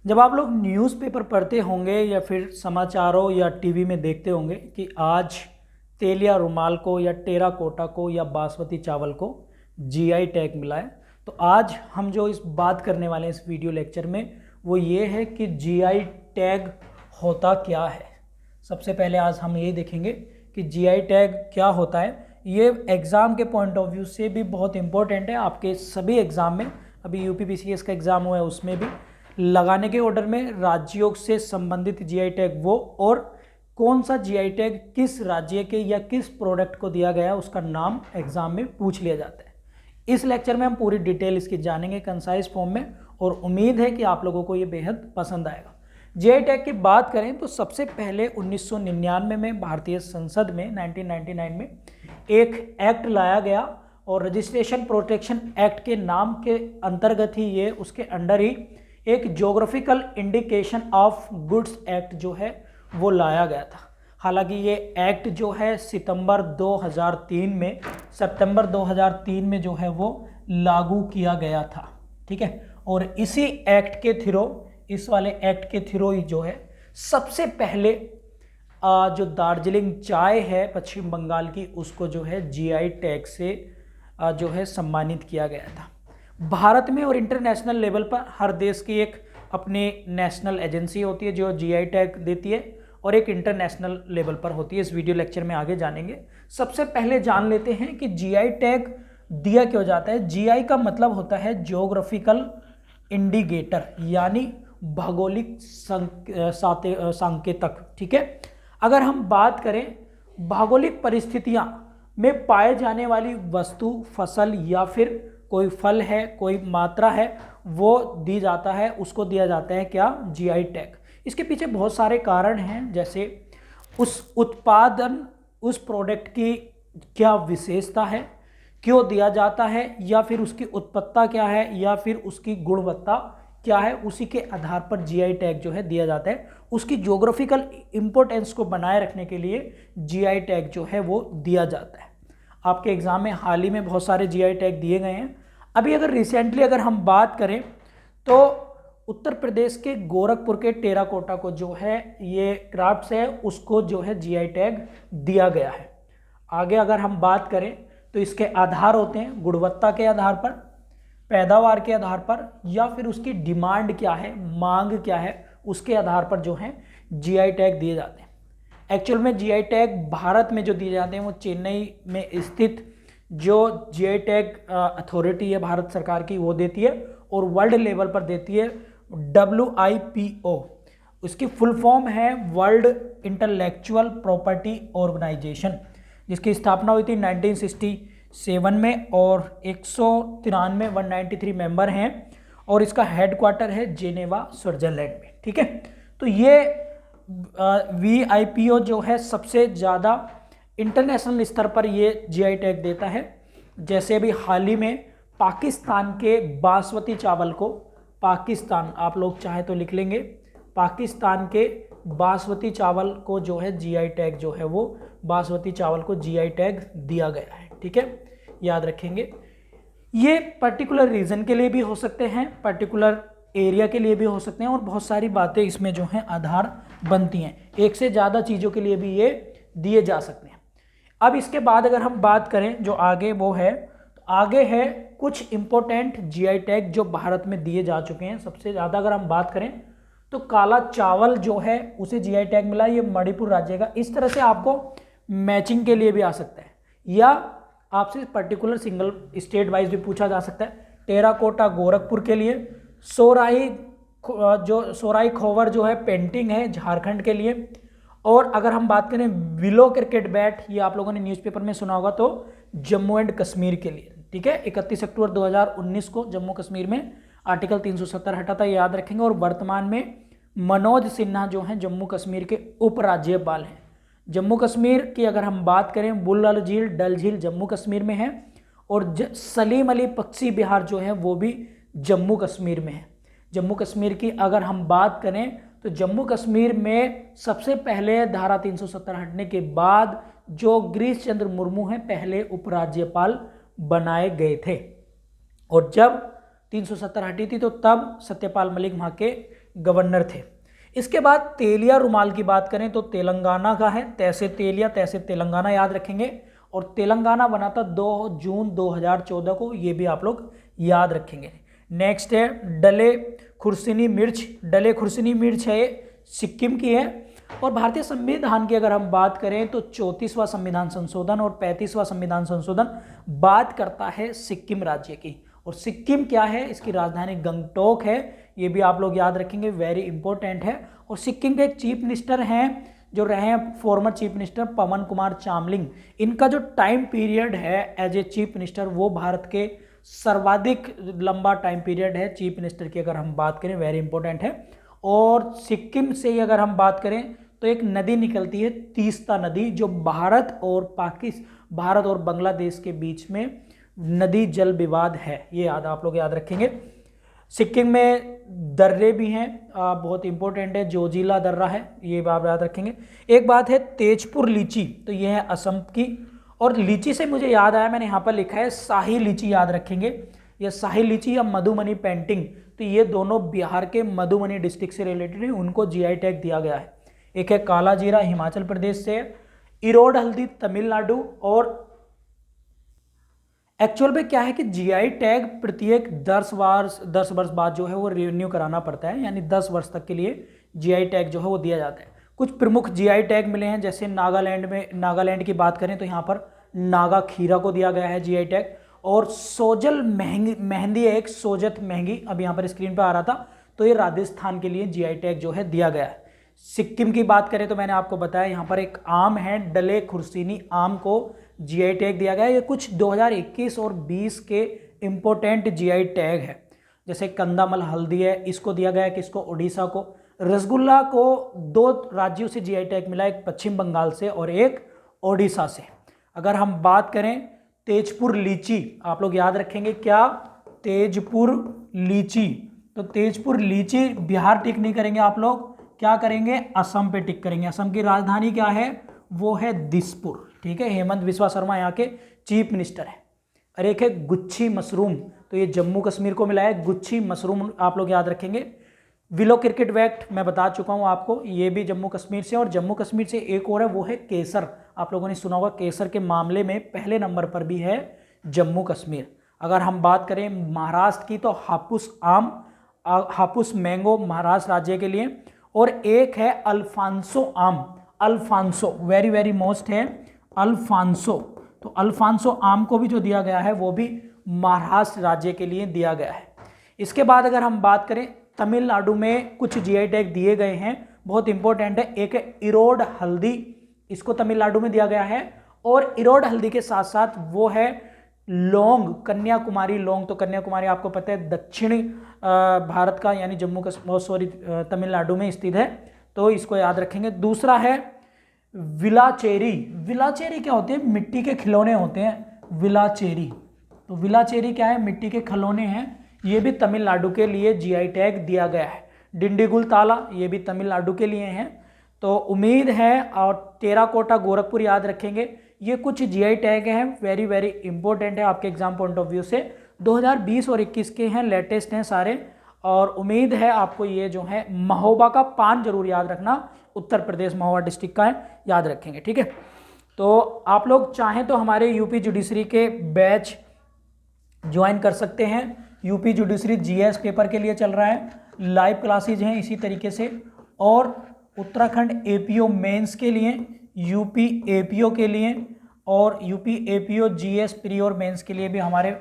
जब आप लोग न्यूज़पेपर पढ़ते होंगे या फिर समाचारों या टीवी में देखते होंगे कि आज तेल या रुमाल को या टेराकोटा को या बासमती चावल को जीआई टैग मिला है, तो आज हम जो इस बात करने वाले हैं इस वीडियो लेक्चर में वो ये है कि जीआई टैग होता क्या है। सबसे पहले आज हम ये देखेंगे कि जीआई टैग क्या होता है। ये एग्ज़ाम के पॉइंट ऑफ व्यू से भी बहुत इंपॉर्टेंट है। आपके सभी एग्ज़ाम में, अभी यूपीपीसीएस का एग्ज़ाम हुआ है उसमें भी लगाने के ऑर्डर में राज्यों से संबंधित जीआई टैग वो और कौन सा जीआई टैग किस राज्य के या किस प्रोडक्ट को दिया गया उसका नाम एग्जाम में पूछ लिया जाता है। इस लेक्चर में हम पूरी डिटेल इसकी जानेंगे कंसाइज फॉर्म में और उम्मीद है कि आप लोगों को ये बेहद पसंद आएगा। जीआई टैग की बात करें तो सबसे पहले 1999 में भारतीय संसद में 1999 में एक एक्ट लाया गया और रजिस्ट्रेशन प्रोटेक्शन एक्ट के नाम के अंतर्गत ही ये उसके अंडर ही एक geographical indication of goods act जो है वो लाया गया था। हालांकि ये एक्ट जो है सितंबर 2003 में जो है वो लागू किया गया था। ठीक है, और इसी एक्ट के थ्रू, इस वाले एक्ट के थ्रू ही जो है सबसे पहले जो दार्जिलिंग चाय है पश्चिम बंगाल की, उसको जो है जीआई टैग से जो है सम्मानित किया गया था। भारत में और इंटरनेशनल लेवल पर हर देश की एक अपनी नेशनल एजेंसी होती है जो जीआई टैग देती है और एक इंटरनेशनल लेवल पर होती है। इस वीडियो लेक्चर में आगे जानेंगे। सबसे पहले जान लेते हैं कि जीआई टैग दिया क्यों जाता है। जीआई का मतलब होता है ज्योग्राफिकल इंडिकेटर, यानी भौगोलिक संकेतक। ठीक है, अगर हम बात करें भौगोलिक परिस्थितियां में पाए जाने वाली वस्तु, फसल या फिर कोई फल है, कोई मात्रा है, वो दी जाता है, उसको दिया जाता है क्या, जीआई टैग। इसके पीछे बहुत सारे कारण हैं, जैसे उस उत्पादन, उस प्रोडक्ट की क्या विशेषता है, क्यों दिया जाता है, या फिर उसकी उत्पत्ता क्या है, या फिर उसकी गुणवत्ता क्या है, उसी के आधार पर जीआई टैग जो है दिया जाता है। उसकी ज्योग्राफिकल इंपॉर्टेंस को बनाए रखने के लिए जीआई टैग जो है वो दिया जाता है। आपके एग्जाम में हाल ही में बहुत सारे जीआई टैग दिए गए हैं। अभी अगर रिसेंटली अगर हम बात करें तो उत्तर प्रदेश के गोरखपुर के टेराकोटा को जो है ये क्राफ्ट्स है, उसको जो है जीआई टैग दिया गया है। आगे अगर हम बात करें तो इसके आधार होते हैं गुणवत्ता के आधार पर, पैदावार के आधार पर, या फिर उसकी डिमांड क्या है, मांग क्या है, उसके आधार पर जो है जीआई टैग दिए जाते हैं। एक्चुअल में जीआई टैग भारत में जो दिए जाते हैं वो चेन्नई में स्थित जो जीआई टैग अथॉरिटी है भारत सरकार की वो देती है, और वर्ल्ड लेवल पर देती है WIPO। उसकी फुल फॉर्म है वर्ल्ड इंटेलेक्चुअल प्रॉपर्टी ऑर्गेनाइजेशन, जिसकी स्थापना हुई थी 1967 में और 193 मेंबर हैं और इसका हेडक्वार्टर है जेनेवा स्विट्जरलैंड में। ठीक है, तो ये WIPO जो है सबसे ज़्यादा इंटरनेशनल स्तर पर ये जीआई टैग देता है। जैसे अभी हाल ही में पाकिस्तान के बासमती चावल को, पाकिस्तान आप लोग चाहे तो लिख लेंगे, पाकिस्तान के बासमती चावल को जो है जीआई टैग जो है वो बासमती चावल को जीआई टैग दिया गया है। ठीक है, याद रखेंगे। ये पर्टिकुलर रीजन के लिए भी हो सकते हैं, पर्टिकुलर एरिया के लिए भी हो सकते हैं, और बहुत सारी बातें इसमें जो हैं आधार बनती हैं। एक से ज़्यादा चीज़ों के लिए भी ये दिए जा सकते हैं। अब इसके बाद अगर हम बात करें जो आगे वो है, तो आगे है कुछ इंपॉर्टेंट जीआई टैग जो भारत में दिए जा चुके हैं। सबसे ज़्यादा अगर हम बात करें तो काला चावल जो है उसे जीआई टैग मिला, ये मणिपुर राज्य का। इस तरह से आपको मैचिंग के लिए भी आ सकता है, या आपसे पर्टिकुलर सिंगल स्टेट वाइज भी पूछा जा सकता है। टेराकोटा गोरखपुर के लिए, सोराई खोवर जो है पेंटिंग है झारखंड के लिए, और अगर हम बात करें विलो क्रिकेट बैट, ये आप लोगों ने न्यूज़पेपर में सुना होगा, तो जम्मू एंड कश्मीर के लिए। ठीक है, 31 अक्टूबर 2019 को जम्मू कश्मीर में आर्टिकल 370 हटा था, याद रखेंगे। और वर्तमान में मनोज सिन्हा जो हैं जम्मू कश्मीर के उपराज्यपाल हैं। जम्मू कश्मीर की अगर हम बात करें, बुलल झील, डल झील जम्मू कश्मीर में है, और सलीम अली पक्षी विहार जो है वो भी जम्मू कश्मीर में है। जम्मू कश्मीर की अगर हम बात करें तो जम्मू कश्मीर में सबसे पहले धारा 370 हटने के बाद जो गिरीश चंद्र मुर्मू हैं पहले उपराज्यपाल बनाए गए थे, और जब 370 हटी थी तो तब सत्यपाल मलिक वहाँ के गवर्नर थे। इसके बाद तेल या रुमाल की बात करें तो तेलंगाना का है, तैसे तेल या तैसे तेलंगाना याद रखेंगे, और तेलंगाना बना था 2 जून 2014 को, ये भी आप लोग याद रखेंगे। नेक्स्ट है डले खुर्सिनी मिर्च, डले खुर्सिनी मिर्च है, ये सिक्किम की है। और भारतीय संविधान की अगर हम बात करें तो 34वां संविधान संशोधन और 35वां संविधान संशोधन बात करता है सिक्किम राज्य की। और सिक्किम क्या है, इसकी राजधानी गंगटोक है, ये भी आप लोग याद रखेंगे, वेरी इंपॉर्टेंट है। और सिक्किम के एक चीफ मिनिस्टर हैं जो रहे हैं फॉर्मर चीफ मिनिस्टर पवन कुमार चामलिंग। इनका जो टाइम पीरियड है एज ए चीफ मिनिस्टर वो भारत के सर्वाधिक लंबा टाइम पीरियड है चीफ मिनिस्टर की अगर हम बात करें, वेरी इंपॉर्टेंट है। और सिक्किम से ही अगर हम बात करें तो एक नदी निकलती है तीस्ता नदी, जो भारत और बांग्लादेश के बीच में नदी जल विवाद है, ये आप लोग याद रखेंगे। सिक्किम में दर्रे भी हैं, बहुत इंपॉर्टेंट है, जोजिला दर्रा है, ये आप याद रखेंगे। एक बात है तेजपुर लीची, तो ये है असम की। और लीची से मुझे याद आया, मैंने यहाँ पर लिखा है शाही लीची, याद रखेंगे। ये शाही लीची या मधुबनी पेंटिंग, तो ये दोनों बिहार के मधुबनी डिस्ट्रिक्ट से रिलेटेड है, उनको जीआई टैग दिया गया है। एक है काला जीरा हिमाचल प्रदेश से, इरोड हल्दी तमिलनाडु। और एक्चुअल में क्या है कि जीआई टैग प्रत्येक 10 वर्ष बाद जो है वो रिन्यू कराना पड़ता है, यानी 10 वर्ष तक के लिए जीआई टैग जो है वो दिया जाता है। कुछ प्रमुख जीआई टैग मिले हैं, जैसे नागालैंड की बात करें तो यहाँ पर नागा खीरा को दिया गया है जीआई टैग। और सोजल मेहंदी है एक, सोजत महंगी, अब यहाँ पर स्क्रीन पर आ रहा था, तो ये राजस्थान के लिए जीआई टैग जो है दिया गया है। सिक्किम की बात करें तो मैंने आपको बताया यहाँ पर एक आम है, डले खुर्सिनी आम को जीआई टैग दिया गया है। ये कुछ 2021 और 20 के इम्पोर्टेंट जीआई टैग है, जैसे कंदामल हल्दी है, इसको दिया गया है किसको, उड़ीसा को। रसगुल्ला को 2 राज्यों से जीआई टैग मिला, एक पश्चिम बंगाल से और एक ओडिशा से। अगर हम बात करें तेजपुर लीची, आप लोग याद रखेंगे क्या, तेजपुर लीची, तो तेजपुर लीची बिहार टिक नहीं करेंगे आप लोग, क्या करेंगे, असम पे टिक करेंगे। असम की राजधानी क्या है, वो है दिसपुर, ठीक है। हेमंत बिस्वा शर्मा यहाँ के चीफ मिनिस्टर है। और एक है गुच्छी मशरूम, तो ये जम्मू कश्मीर को मिला है, गुच्छी मशरूम आप लोग याद रखेंगे। विलो क्रिकेट वैक्ट मैं बता चुका हूँ आपको, ये भी जम्मू कश्मीर से। और जम्मू कश्मीर से एक और है, वो है केसर, आप लोगों ने सुना होगा, केसर के मामले में पहले नंबर पर भी है जम्मू कश्मीर। अगर हम बात करें महाराष्ट्र की तो हापुस आम, हापुस मैंगो महाराष्ट्र राज्य के लिए। और एक है अल्फांसो आम, अल्फांसो वेरी वेरी मोस्ट है अल्फांसो, तो अल्फांसो आम को भी जो दिया गया है वो भी महाराष्ट्र राज्य के लिए दिया गया है। इसके बाद अगर हम बात करें तमिलनाडु में कुछ जीआई टैग दिए गए हैं, बहुत इंपॉर्टेंट है। एक है इरोड हल्दी, इसको तमिलनाडु में दिया गया है। और इरोड हल्दी के साथ साथ वो है लौंग, कन्याकुमारी लौंग, तो कन्याकुमारी आपको पता है दक्षिणी भारत का, यानी तमिलनाडु में स्थित है, तो इसको याद रखेंगे। दूसरा है विलाचेरी, विलाचेरी क्या होते हैं, मिट्टी के खिलौने होते हैं विलाचेरी, तो विलाचेरी क्या है, मिट्टी के खिलौने हैं, ये भी तमिलनाडु के लिए जीआई टैग दिया गया है। डिंडीगुल ताला, ये भी तमिलनाडु के लिए हैं। तो उम्मीद है, और टेराकोटा गोरखपुर याद रखेंगे, ये कुछ जीआई टैग हैं, वेरी वेरी इंपॉर्टेंट है आपके एग्जाम पॉइंट ऑफ व्यू से। 2020 और 21 के हैं, लेटेस्ट हैं सारे। और उम्मीद है आपको ये जो है महोबा का पान जरूर याद रखना, उत्तर प्रदेश महोबा डिस्ट्रिक्ट का है, याद रखेंगे, ठीक है। तो आप लोग चाहें तो हमारे यूपी जुडिशरी के बैच ज्वाइन कर सकते हैं। यूपी जुडिशरी जीएस पेपर के लिए चल रहा है, लाइव क्लासेज हैं इसी तरीके से। और उत्तराखंड एपीओ मेंस के लिए, यूपी एपीओ के लिए और यूपी एपीओ जीएस प्री और मेंस के लिए भी हमारे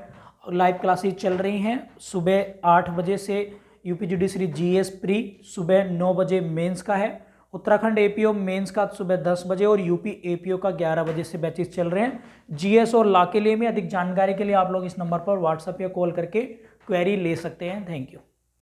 लाइव क्लासेज चल रही हैं। सुबह 8 बजे से यूपी जुडिशरी जीएस प्री, सुबह 9 बजे मेंस का है। उत्तराखंड एपीओ मेंस का सुबह 10 बजे और यूपी एपीओ का 11 बजे से बैचेस चल रहे हैं। जीएस और लॉ के लिए भी अधिक जानकारी के लिए आप लोग इस नंबर पर व्हाट्सएप या कॉल करके क्वेरी ले सकते हैं। Thank you.